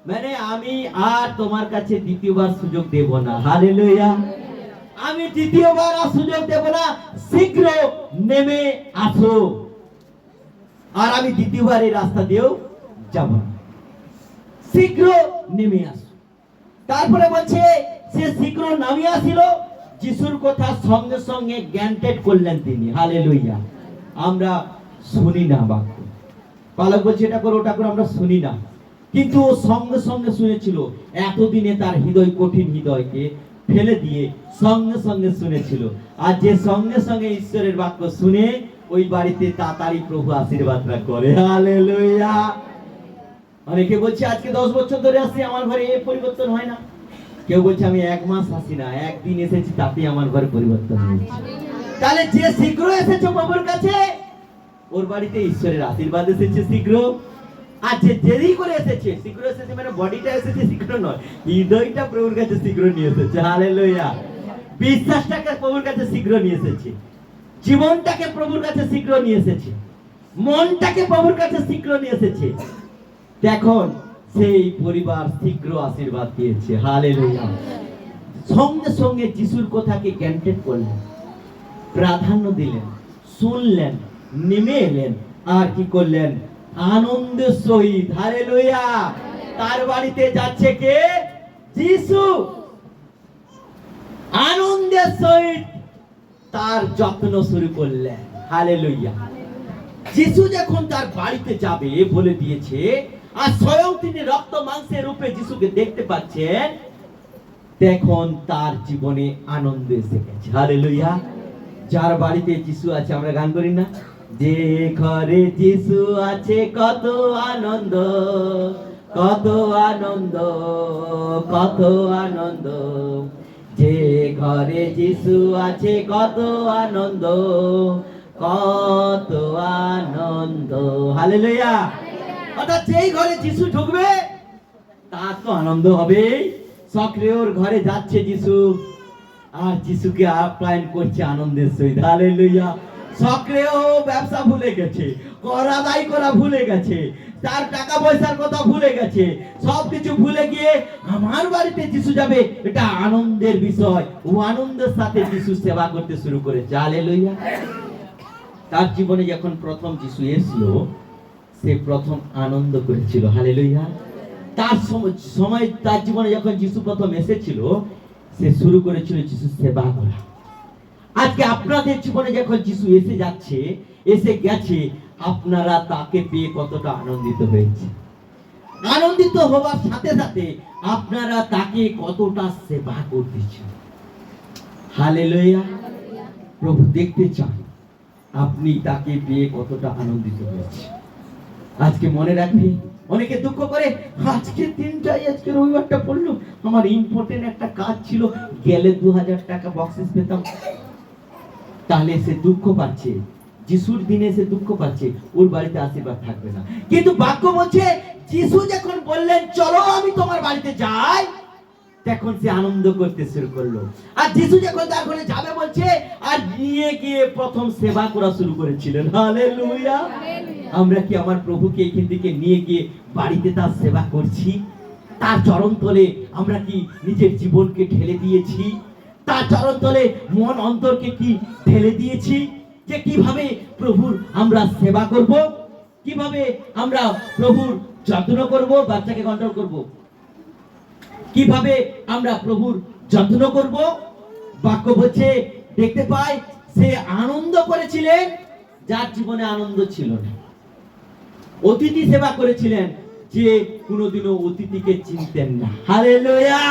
মানে আমি আর তোমার কাছে দ্বিতীয়বার সুযোগ দেব না। হালেলুয়া। আমি দ্বিতীয়বার আর সুযোগ দেব না, শীঘ্র নেমে আসো। আর আমি দ্বিতীয়বার এই রাস্তা দিয়েও যাব না, শীঘ্র নেমে আসো। তারপরে বলছে সে শীঘ্র নামিয়ে আসিল, যিশুর কথা সঙ্গে সঙ্গে গ্যান্টেড করলেন তিনি। হালেলুয়া। আমরা শুনি না বাক্য, পালক বলছে এটা করো ওটা করো, আমরা শুনি না, কিন্তু ও সঙ্গে সঙ্গে শুনেছিল। এতদিনে তার হৃদয়, কঠিন হৃদয়কে ফেলে দিয়ে সঙ্গে সঙ্গে শুনেছিল। আর যে সঙ্গে সঙ্গে ঈশ্বরের বাক্য শুনে, ওই বাড়িতে তাড়াতাড়ি প্রভু আশীর্বাদটা করে। হালেলুয়া। অনেকে বলছে আজকে 10 বছর ধরে আসছি, আমার ঘরে এই পরিবর্তন হয় না। কেউ বলছে আমি 1 মাস আসি না, একদিন এসেছি, তাতে আমার ঘরে পরিবর্তন হয়েছে। তাহলে যে শীঘ্র এসেছে প্রভুর কাছে, ওর বাড়িতে ঈশ্বরের আশীর্বাদ এসেছে শীঘ্র। আর যে দেরি করে এসেছে, শীঘ্র এসেছে মানে বডিটা এসেছে শীঘ্র নয়, হৃদয়টা প্রভুর কাছে শীঘ্র নিয়ে এসেছে। হালেলুয়া। বিশ্বাসটাকে প্রভুর কাছে শীঘ্র নিয়ে এসেছে, জীবনটাকে প্রভুর কাছে শীঘ্র নিয়ে এসেছে, মনটাকে প্রভুর কাছে শীঘ্র নিয়ে এসেছে। দেখুন, সেই পরিবার শীঘ্র আশীর্বাদ পেয়েছে। হালেলুয়া। সঙ্গে সঙ্গে যিশুর কথাকে গ্যান্টেড করলেন, প্রাধান্য দিলেন, শুনলেন, নেমে এলেন, আর কি করলেন? আনন্দের সহিত। হালেলুয়া। তার বাড়িতে যাচ্ছে কে? যিশু। আনন্দের সহিত তার যত্ন শুরু করলেন। হালেলুয়া। যিশু যখন তার বাড়িতে যাবে বলে দিয়েছে, আর স্বয়ং তিনি রক্ত মাংসের রূপে যিশুকে দেখতে পাচ্ছেন, তখন তার জীবনে আনন্দ এসে গেছে। হালেলুয়া। যার বাড়িতে যিশু আছে, আমরা গান করি না, যে ঘরে যিশু আছে কত আনন্দ, কত আনন্দ, কত আনন্দ, যে ঘরে যিশু আছে কত আনন্দ, কত আনন্দ। হালেলুয়া। অর্থাৎ যেই ঘরে যিশু ঢুকবে তার তো আনন্দ হবে। সক্রিয়র ঘরে যাচ্ছে যিশু, আর যিশুকে আপ্যায়ন করছে আনন্দের সহিত। হালেলুয়া। সক্রিয় ব্যবসা ভুলে গেছে, কর আদায় করা ভুলে গেছে, তার টাকা পয়সার কথা ভুলে গেছে, সবকিছু ভুলে গিয়ে আমার বাড়িতে যিশু যাবে, এটা আনন্দের বিষয়। ও আনন্দের সাথে যিশু সেবা করতে শুরু করেছে। হালেলুয়া। তার জীবনে যখন প্রথম যিশু এসলো, সে প্রথম আনন্দ করেছিল। হালেলুয়া। তার সময় তার জীবনে যখন যিশু প্রথম এসেছিল, সে শুরু করেছিল যিশু সেবা করা। আজকে আপনাদের জীবনে যখন যিশু এসে যাচ্ছে, এসে গেছে, আপনারা তাকে পেয়ে কতটা আনন্দিত হয়েছে। আনন্দিত হওয়ার সাথে সাথে আপনারা তাকে কতটা সেবা করতেছেন। হালেলুয়া। প্রভু দেখতে চান আপনি তাকে পেয়ে কতটা আনন্দিত হয়েছে। আজকে মনে রাখবে, অনেকে দুঃখ করে, আজকে দিনটাই, আজকে রবিবারটা পড়লো, আমার ইম্পর্টেন্ট একটা কাজ ছিল, গেলে 2000 টাকা বক্সিস পেতাম। তাহলে সে দুঃখ পাচ্ছে, যিশুর দিনে সে দুঃখ পাচ্ছে, ওর বাড়িতে আশীর্বাদ থাকবে না। কিন্তু বাক্য বলছে যিশু যখন বললেন চলো আমি তোমার বাড়িতে যাই, তখন সে আনন্দ করতে শুরু করলো। আর যিশু যখন তার ঘরে যাবে বলছে, আর নিয়ে গিয়ে প্রথম সেবা করা শুরু করেছিলেন। হালেলুয়া। আমরা কি আমার প্রভুকে এখান থেকে নিয়ে গিয়ে বাড়িতে তার সেবা করছি? তার চরণ তলে আমরা কি নিজের জীবনকে ঢেলে দিয়েছি? তার চরণ তলে মন অন্তরকে কি ঢেলে দিয়েছি? যে কিভাবে প্রভুর আমরা সেবা করব, কিভাবে আমরা প্রভুর যত্ন করব, বাচ্চাকে কন্ট্রোল করব, কিভাবে আমরা প্রভুর যত্ন করব। বাক্য বলছে, দেখতে পাই সে আনন্দ করেছিলেন যার জীবনে আনন্দ ছিল না। অতিথি সেবা করেছিলেন যে কোনোদিনও অতিথিকে চিনতেন না। হালেলুয়া।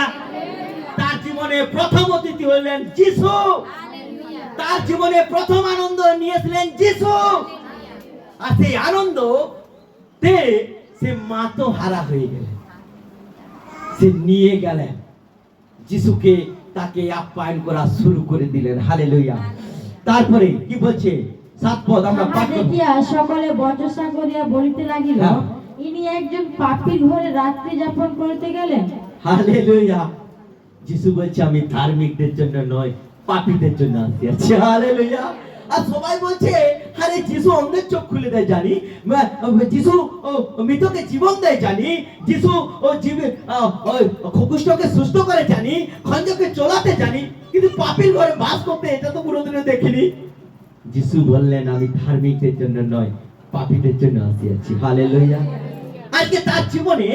তার জীবনে প্রথম অতিথি হলেন যিশু। তার জীবনে প্রথম আনন্দ নিয়েছিলেন যিশু। আর সেই আনন্দ তে সে মাতো হারা হয়ে গেলেন। সে নিয়ে গেলেন যিশুকে, তাকে আপ্যায়ন করা শুরু করে দিলেন। হালেলুয়া। তারপরে কি বলছে 7 পদ আমরা পাঠ করব।
দেখিয়া সকলে বচসা করিয়া বলিতে লাগিল, ইনি একজন পাপীর ঘরে রাত্রি যাপন করিতে গেলেন।
হালেলুয়া। যিশু বলছে আমি ধার্মিকদের জন্য নয়, পাপীদের জন্য আসিয়াছি। হালেলুয়া। আর সবাই বলছে, আরে যিশু অন্ধের চোখ খুলে দেয় জানি, যিশু মৃতকে জীবন দেয় জানি, যিশু কুষ্ঠকে সুস্থ করে জানি, খঞ্জকে চলাতে জানি, কিন্তু পাপীর ঘরে বাস করতে এটা তো কোনোদিনও দেখিনি। যিশু বললেন আমি ধার্মিকদের জন্য নয়, পাপীদের জন্য আসিয়াছি। হালেলুয়া। আজকে তার জীবনে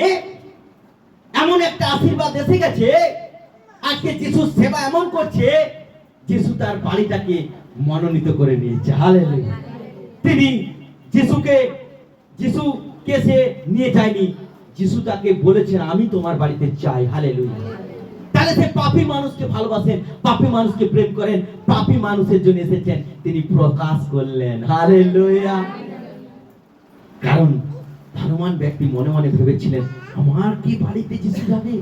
এমন একটা আশীর্বাদ এসে গেছে, আজকে যিশু সেবা এমন করছে, যিশু তার বাড়িটাকে মনোনীত করে নিয়েছে। হালেলুয়া। তিনি যিশুকে সে নিয়ে যায়নি, যিশু তাকে বলেছেন আমি তোমার বাড়িতে চাই। হালেলুয়া। তাহলে সে পাপী মানুষকে ভালোবাসেন, পাপী মানুষকে প্রেম করেন, পাপী মানুষের জন্য এসেছেন, তিনি প্রকাশ করলেন। হালেলুয়া। কারণ ধনবান ব্যক্তি মনে মনে ভেবেছিলেন আমার কি বাড়িতে যিশু যাবে?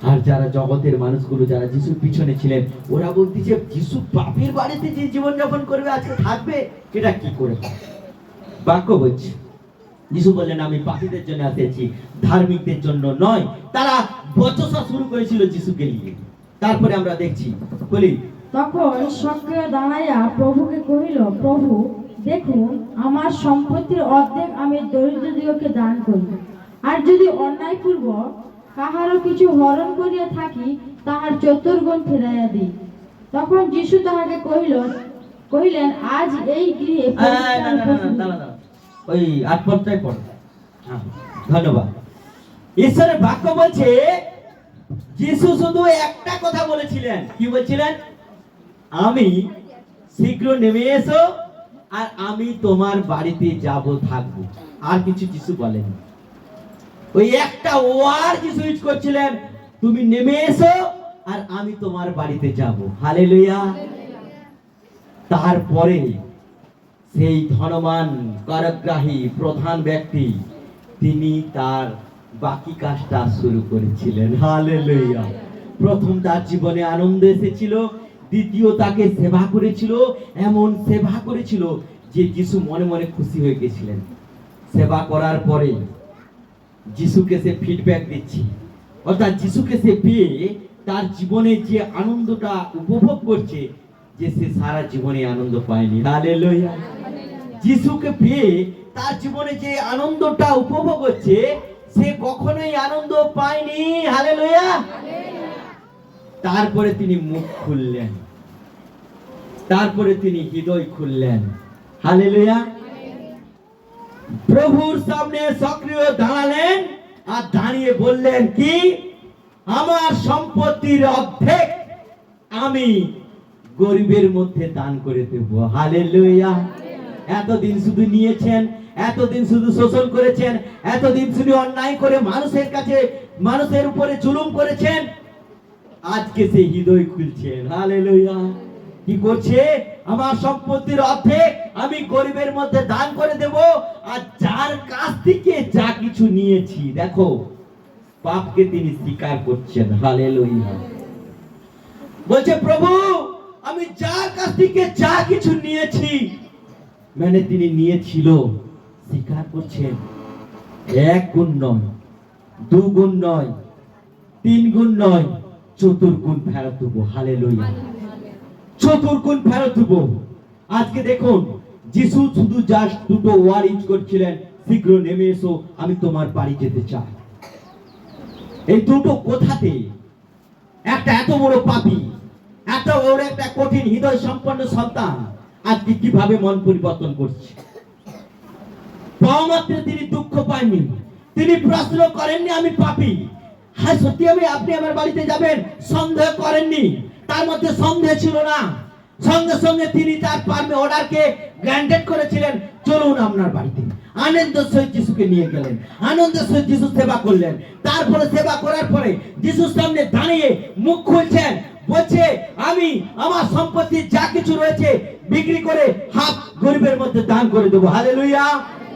আর যারা জগতের মানুষগুলো যারা যিশুর পিছনে ছিলেন, ওরা বলতেছে যিশু পাপীর বাড়িতে যে জীবন যাপন করবে, আজকে থাকবে, এটা কি করে? বাক্য বলছে যিশু বললেন আমি পাপীদের জন্য এসেছি, ধার্মিকদের জন্য নয়। তারা বচসা শুরু করেছিল যিশুকে নিয়ে। তারপরে আমরা দেখছি, বলি
তখন সক্রিয় দাঁড়াইয়া প্রভুকে কহিল, প্রভু দেখুন আমার সম্পত্তির অর্ধেক আমি দরিদ্রদিগকে দান করি, আর যদি অন্যায়পূর্বক কাহারও কিছু হরণ করিয়া থাকি, তাহার চতুর্গুণ ফেরাইয়া দিই। তখন যিশু তাহাকে কহিলেন আজ এই গৃহে
ওই 8 পদটাই পড়। ধন্যবাদ। ঈশ্বরের বাক্য বলছে যিশু শুধু একটা কথা বলেছিলেন। কি বলছিলেন? আমি শীঘ্র নেমে এসো, আর আমি তোমার বাড়িতে যাব, থাকবো। আর কিছু যিশু বলেন। ওই একটা ওয়ার্ড যিশু ইউজ করছিলেন, তুমি নেমে এসো আর আমি তোমার বাড়িতে যাব। হালেলুয়া। তারপরে সেই ধনবান কারাগ্রাহী প্রধান ব্যক্তি তিনি তার বাকি কাজটা শুরু করেছিলেন। হালেলুয়া। প্রথম তার জীবনে আনন্দ এসেছিল, দ্বিতীয় তাকে সেবা করেছিল, এমন সেবা করেছিল যে যিশু মনে মনে খুশি হয়ে গেছিলেন। সেবা করার পরে যিশুকে সে ফিডব্যাক দিচ্ছে, অর্থাৎ যিশুকে সে পেয়ে তার জীবনে যে আনন্দটা উপভোগ করছে, যে সে সারা জীবনে আনন্দ পায়নি। হালেলুয়া। যিশুকে পেয়ে তার জীবনে যে আনন্দটা উপভোগ হচ্ছে, সে কখনোই আনন্দ পায়নি। হালেলুয়া। তারপরে তিনি মুখ খুললেন, তারপরে তিনি হৃদয় খুললেন। হালেলুয়া। প্রভুর সামনে সক্রিয় দাঁড়ালেন আর দাঁড়িয়ে বললেন কি, আমার সম্পত্তির অর্ধেক আমি গরিবের মধ্যে দান করে দেব। হালেলুয়া। এতদিন শুধু নিয়েছেন, এতদিন শুধু শোষণ করেছেন, এতদিন শুধু অন্যায় করে মানুষের কাছে, মানুষের উপরে জুলুম করেছেন, আজকে সে হৃদয় খুলছেন। হালেলুয়া। কি করছে? আমার সম্পত্তির অর্ধেক আমি গরিবের মধ্যে দান করে দেব। আর যার কাছ থেকে যা কিছু নিয়েছি, দেখো পাপকে তিনি স্বীকার করছেন। হালেলুয়া। বলছে, প্রভু আমি যার কাছ থেকে যা কিছু নিয়েছি, মানে তিনি নিয়েছিল, স্বীকার করছেন। 1 গুণ নয়, 2 গুণ নয়, 3 গুণ নয়, 4 গুণ ফেরত দেবো। হালেলুয়া। 4 গুণ ফেরত দেবো। আজকে দেখুন, যিশু শুধু জাস্ট দুটো ওয়ার্ড ইউজ করছিলেন, শীঘ্র নেমে এসো, আমি তোমার বাড়ি যেতে চাই। এই দুটো কথাতে একটা এত বড় পাপী, এত বড় একটা কঠিন হৃদয় সম্পন্ন সন্তান আজকে কিভাবে মন পরিবর্তন করছে। পাওয়া মাত্র তিনি দুঃখ পাননি, তিনি প্রশ্ন করেননি আমি পাপী, হ্যাঁ সত্যি আপনি আমার বাড়িতে যাবেন, সন্দেহ করেননি। তার মধ্যে সন্দেহ ছিল না। সঙ্গে সঙ্গে তিনি তার পারমে অর্ডারকে গ্র্যান্টেড করেছিলেন, চলুন আপনার বাড়িতে। আনন্দের সহিত যিশুকে নিয়ে গেলেন, আনন্দের সহিত যিশু সেবা করলেন। তারপরে সেবা করার পরে যিশুর সামনে দাঁড়িয়ে মুখ খুলছেন, বলছে আমি আমার সম্পত্তি যা কিছু রয়েছে বিক্রি করে হাফ গরিবের মধ্যে দান করে দেবো। হালেলুয়া।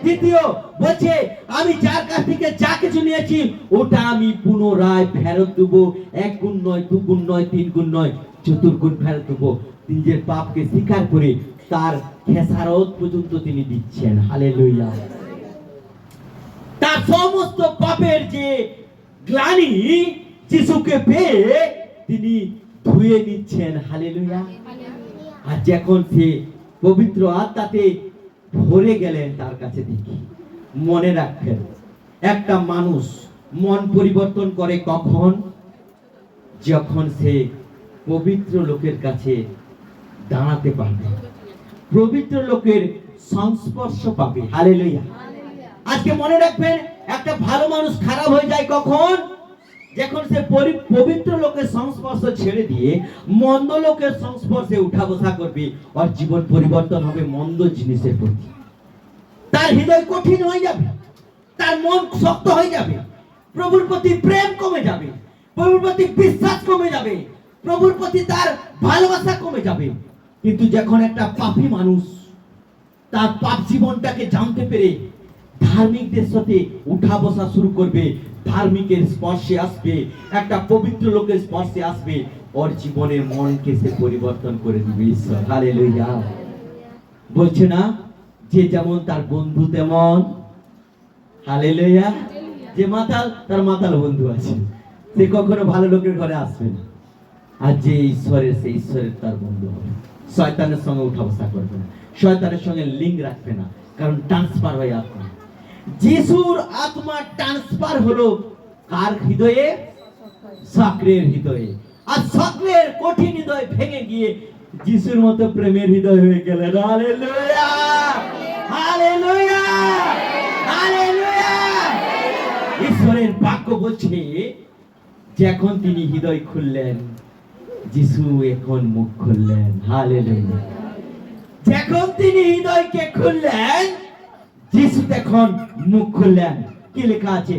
দ্বিতীয় বলছে, আমি যার কাছ থেকে যা কিছু নিয়েছি ওটা আমি পুনরায় ফেরত দেবো। 1 গুণ নয়, 2 গুণ নয়, 3 গুণ নয়, 4 গুণ ফেরত দেবো। নিজের পাপকে স্বীকার করে তার খেসারত পর্যন্ত তিনি দিচ্ছেন। হালেলুয়া। তার সমস্ত পাপের যে গ্লানি যিশুকে পেয়ে তিনি ধুয়ে নিচ্ছেন। হালেলুয়া। আর যখন সে পবিত্র আত্মাতে ভরে গেলেন তার কাছে দেখি, মনে রাখবেন একটা মানুষ মন পরিবর্তন করে কখন? যখন সে পবিত্র লোকের কাছে দাঁড়াতে পারবে, পবিত্র লোকের সংস্পর্শ পাবে। হালেলুয়া। আজকে মনে রাখবেন, একটা ভালো মানুষ খারাপ হয়ে যায় কখন? যখন সে পবিত্র লোকের সংস্পর্শ ছেড়ে দিয়ে মন্দ লোকের সংস্পর্শে উঠা বসা করবে, আর জীবন পরিবর্তন হবে মন্দ জিনিসের প্রতি। তার হৃদয় কঠিন হয়ে যাবে, তার মন শক্ত হয়ে যাবে, প্রভুর প্রতি প্রেম কমে যাবে, প্রভুর প্রতি বিশ্বাস কমে যাবে, প্রভুর প্রতি তার ভালোবাসা কমে যাবে। কিন্তু যখন একটা পাপী মানুষ তার পাপ জীবনটাকে জানতে পেরে ধার্মিকদের সাথে উঠা বসা শুরু করবে, ধার্মিকের স্পর্শে আসবে, একটা পবিত্র লোকের স্পর্শে আসবে, ওর জীবনের মনকে সে পরিবর্তন করে দিবে ঈশ্বর। হালেলুয়া। বলছে না, যে যেমন তার বন্ধু তেমন। হালেলুয়া। যে মাতাল, তার মাতাল বন্ধু আছে, সে কখনো ভালো লোকের ঘরে আসবে না। আর যে ঈশ্বরের, সে ঈশ্বরের তার বন্ধু হবে। শয়তানের সঙ্গে উঠা বসা করবে না, শয়তানের সঙ্গে লিঙ্ক রাখবে না, কারণ ট্রান্সফার হয় আত্মা। যিশুর আত্মা ট্রান্সফার হলো কার হৃদয়ে? সক্রের হৃদয়ে। আর সক্রের কঠিন হৃদয় ভেঙে গিয়ে যিশুর মতো প্রেমের হৃদয় হয়ে গেলেন। হালেলুয়া। হালেলুয়া। হালেলুয়া। ঈশ্বরের বাক্য বলছে, যখন তিনি হৃদয় খুললেন, যিশু এখন মুখ খুললেন। হালেলুয়া। যখন তিনি হৃদয়কে খুললেন, যিশু তখন মুখ খুললেন। কি লেখা আছে?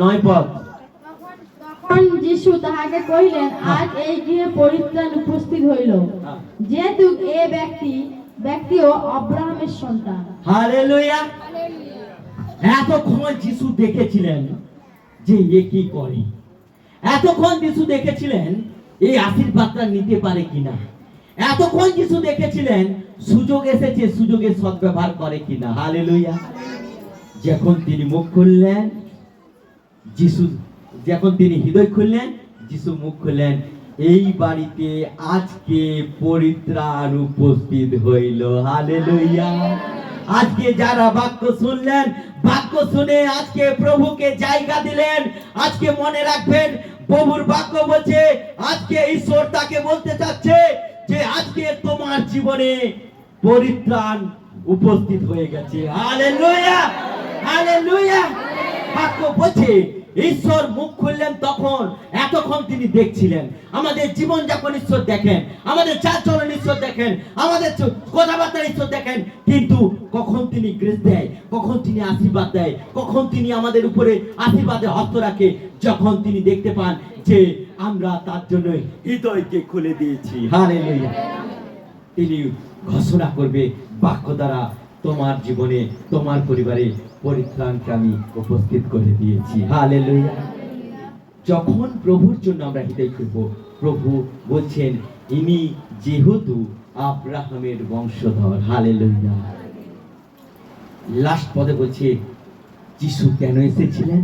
9 পদ।
তখন যিশু তাহাকে কহিলেন, আজ এই গৃহে পরিত্রাণ উপস্থিত হইল, যেহেতু এ ব্যক্তিও আব্রাহামের সন্তান।
হালেলুয়া। এতক্ষণ যিশু দেখেছিলেন যে এ কি করে, এতক্ষণ যিশু দেখেছিলেন এই আশীর্বাদটা নিতে পারে কিনা, এতক্ষণ যিশু দেখেছিলেন সুযোগ এসেছে সুযোগের সদ্ব্যবহার করে কিনা। হালেলুয়া। যখন তিনি মুখ খুললেন, যিশু যখন তিনি হৃদয় খুললেন, যিশু মুখ খুললেন, এই বাড়িতে আজকে পরিত্রাণ উপস্থিত হইল। হালেলুয়া। আজকে যারা বাক্য শুনলেন, বাক্য শুনে আজকে প্রভুকে জায়গা দিলেন, আজকে মনে রাখবেন প্রভুর বাক্য বলছে, আজকে ঈশ্বর তাকে বলতে চাচ্ছে যে আজকে তোমার জীবনে পরিত্রাণ উপস্থিত হয়ে গেছে। Hallelujah, hallelujah. বাক্য বলছে ঈশ্বর মুখ খুললেন তখন, এতক্ষণ তিনি দেখছিলেন আমাদের জীবন যাপন ঈশ্বর দেখেন, আমাদের চাল চলন ঈশ্বর দেখেন, আমাদের কথাবার্তা ঈশ্বর দেখেন, কিন্তু কখন তিনি গ্রেস দেয়, কখন তিনি আশীর্বাদ দেয়, কখন তিনি আমাদের উপরে আশীর্বাদে হস্ত রাখে, যখন তিনি দেখতে পান যে আমরা তার জন্য হৃদয়কে খুলে দিয়েছি। হালেলুয়া। তিনি ঘোষণা করবে বাক্য দ্বারা, তোমার জীবনে তোমার পরিবারে পরিত্রাণকে আমি উপস্থিত করে দিয়েছি। হালেলুয়া। যখন প্রভুর জন্য আমরা হৃদয় খুলব, প্রভু বলছেন ইনি যেহেতু আব্রাহামের বংশধর। হালেলুয়া। লাস্ট পদে বলছে যিশু কেন এসেছিলেন,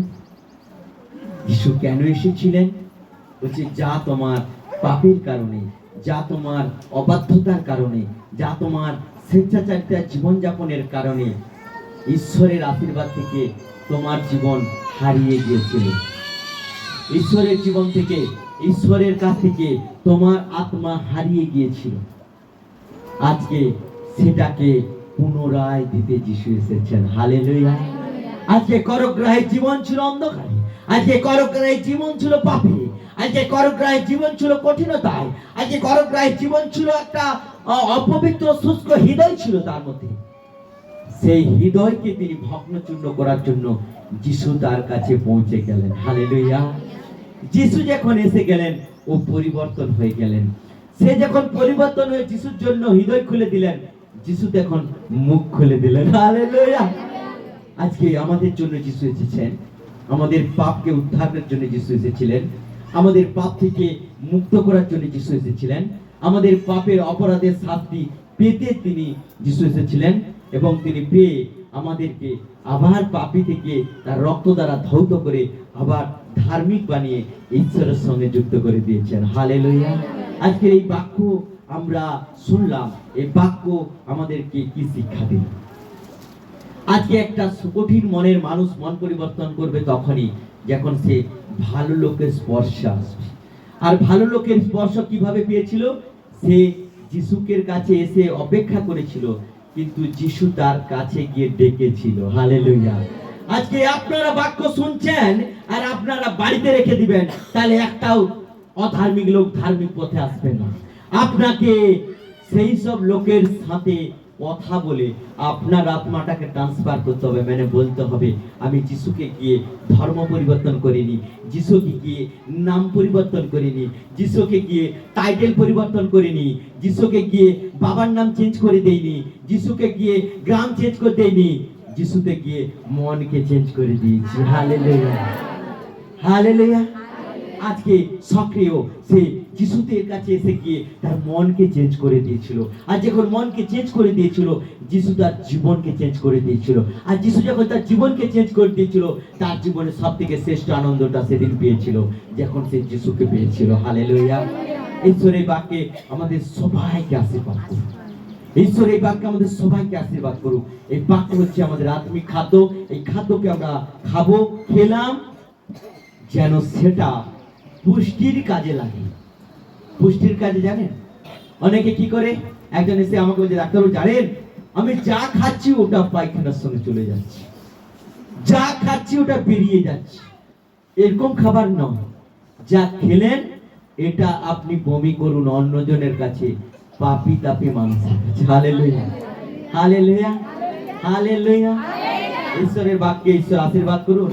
যিশু কেন এসেছিলেন, বলছে যা তোমার পাপের কারণে, যা তোমার অবাধ্যতার কারণে, যা তোমার স্বেচ্ছাচারিতার জীবনযাপনের কারণে ঈশ্বরের আশীর্বাদ থেকে তোমার জীবন হারিয়ে গিয়েছিল, ঈশ্বরের জীবন থেকে, ঈশ্বরের কাছ থেকে তোমার আত্মা হারিয়ে গিয়েছিল, আজকে সেটাকে পুনরায় দিতে যিশু এসেছেন। হালেলুয়া। আজকে করগ্রাহী জীবন ছিল অন্ধকারে, আজকে করগ্রাহী জীবন ছিল পাপে, আজকে করগ্রাহী জীবন ছিল কঠিনতায়, আজকে করগ্রাহী জীবন ছিল একটা অপবিত্র শুষ্ক হৃদয় ছিল তার মধ্যে। সেই হৃদয়কে তিনি ভগ্নচূর্ণ করার জন্য যিশু তার কাছে পৌঁছে গেলেন। হালেলুয়া। যিশু যখন এসে গেলেন, ও পরিবর্তন হয়ে গেলেন। সে যখন পরিবর্তন হয়ে যিশুর জন্য হৃদয় খুলে দিলেন, যিশু তখন মুখ খুলে দিলেন। হালেলুয়া। আজকে আমাদের জন্য যিশু এসেছেন, আমাদের পাপকে উদ্ধারের জন্য যিশু এসেছিলেন, আমাদের পাপ থেকে মুক্ত করার জন্য যিশু এসেছিলেন, আমাদের পাপের অপরাধের শাস্তি পেতে তিনি যিশু এসেছিলেন, এবং তিনি পেয়ে আমাদেরকে আবার পাপী থেকে তার রক্ত দ্বারা ধৌত করে আবার ধার্মিক বানিয়ে ঈশ্বরের সঙ্গে যুক্ত করে দিয়েছেন। হালেলুয়া। আজকের এই বাক্য আমরা শুনলাম, এই বাক্য আমাদেরকে কি শিক্ষা দিল? আজকে একটা কঠিন মনের মানুষ মন পরিবর্তন করবে তখনই যখন সে ভালো লোকের স্পর্শ আসবে। আর ভালো লোকের স্পর্শ কিভাবে পেয়েছিল? সে যিশুকের কাছে এসে অপেক্ষা করেছিল, কিন্তু যিশু তার কাছে গিয়ে ডেকেছিল। হালেলুয়া। আজকে আপনারা বাক্য শুনছেন আর আপনারা বাড়িতে রেখে দিবেন, তাহলে একটাও অধার্মিক লোক ধার্মিক পথে আসবে না। আপনাকে সেই সব লোকের সাথে কথা বলে আপনার আত্মাটাকে ট্রান্সফার করতে হবে, মানে বলতে হবে আমি যিশুকে গিয়ে ধর্ম পরিবর্তন করিনি, যিশুকে গিয়ে নাম পরিবর্তন করিনি, যিশুকে গিয়ে টাইটেল পরিবর্তন করিনি, যিশুকে গিয়ে বাবার নাম চেঞ্জ করে দেইনি, যিশুকে গিয়ে গ্রাম চেঞ্জ করে দেইনি, যিশুতে গিয়ে মনকে চেঞ্জ করে দিয়েছি। Hallelujah, hallelujah. আজকে সক্রিয় সে যিশুদের কাছে এসে গিয়ে তার মনকে চেঞ্জ করে দিয়েছিল, আর যখন মনকে চেঞ্জ করে দিয়েছিল, যিশু তার জীবনকে চেঞ্জ করে দিয়েছিল। আর যিশু যখন তার জীবনকে চেঞ্জ করে দিয়েছিল, তার জীবনে সব থেকে শ্রেষ্ঠ আনন্দটা সেদিন পেয়েছিল যখন সে যিশুকে পেয়েছিল। হালেলুয়া। ঈশ্বরের বাক্যে আমাদের সবাইকে আশীর্বাদ করুন, ঈশ্বর এই বাক্যে আমাদের সবাইকে আশীর্বাদ করুক। এই বাক্য হচ্ছে আমাদের আত্মিক খাদ্য। এই খাদ্যকে আমরা খাবো, খেলাম যেন সেটা পুষ্টির কাজে লাগে। পুষ্টির কাজে জানেন অনেকে কি করে? একজন এসে আমাকে বলছে, ডাক্তারবাবু জানেন আমি যা খাচ্ছি ওটা পায়খানার সঙ্গে চলে যাচ্ছে, যা খাচ্ছি ওটা বেরিয়ে যাচ্ছে। এরকম খাবার নয়। যা খেলেন এটা আপনি বমি করুন অন্যজনের কাছে, পাপি তাপি মানুষের কাছে। Hallelujah, hallelujah, hallelujah. ঈশ্বরের বাক্যে ঈশ্বর আশীর্বাদ করুন।